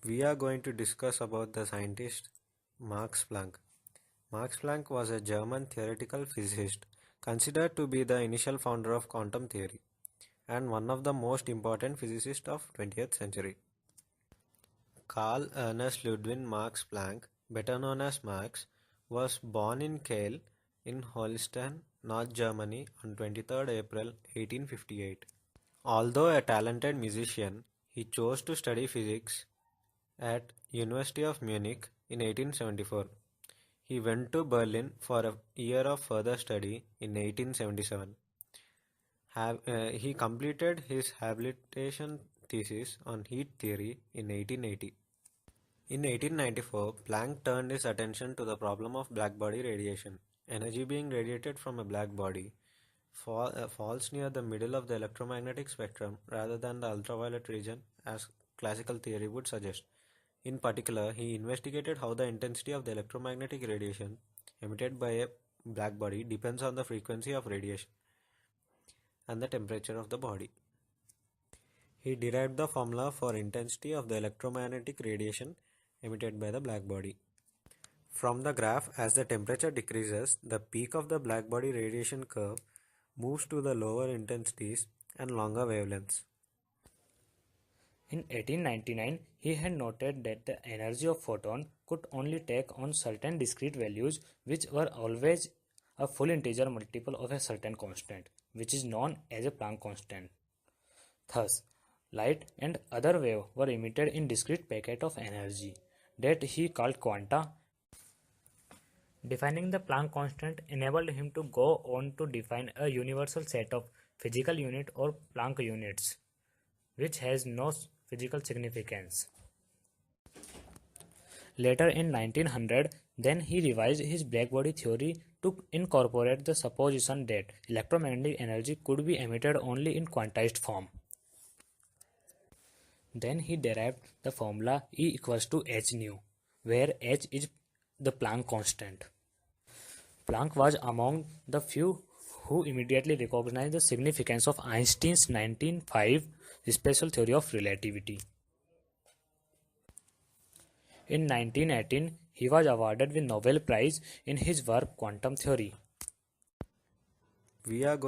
We are going to discuss about the scientist Max Planck. Max Planck was a German theoretical physicist considered to be the initial founder of quantum theory and one of the most important physicists of 20th century. Carl Ernst Ludwig Max Planck, better known as Max, was born in Kehl in Holstein, North Germany on 23rd April 1858. Although a talented musician, he chose to study physics at University of Munich in 1874. He went to Berlin for a year of further study in 1877. He completed his habilitation thesis on heat theory in 1880. In 1894, Planck turned his attention to the problem of blackbody radiation. Energy being radiated from a black body falls near the middle of the electromagnetic spectrum rather than the ultraviolet region, as classical theory would suggest. In particular, he investigated how the intensity of the electromagnetic radiation emitted by a black body depends on the frequency of radiation and the temperature of the body. He derived the formula for intensity of the electromagnetic radiation emitted by the black body. From the graph, as the temperature decreases, the peak of the black body radiation curve moves to the lower intensities and longer wavelengths. In 1899, he had noted that the energy of photon could only take on certain discrete values which were always a full integer multiple of a certain constant, which is known as a Planck constant. Thus, light and other waves were emitted in discrete packet of energy that he called quanta. Defining the Planck constant enabled him to go on to define a universal set of physical unit or Planck units, which has no physical significance. Later in 1900, then he revised his blackbody theory to incorporate the supposition that electromagnetic energy could be emitted only in quantized form. Then he derived the formula E equals to h nu, where h is the Planck constant. Planck was among the few who immediately recognized the significance of Einstein's 1905 special theory of relativity. In 1918, he was awarded with Nobel Prize in his work Quantum Theory. We are going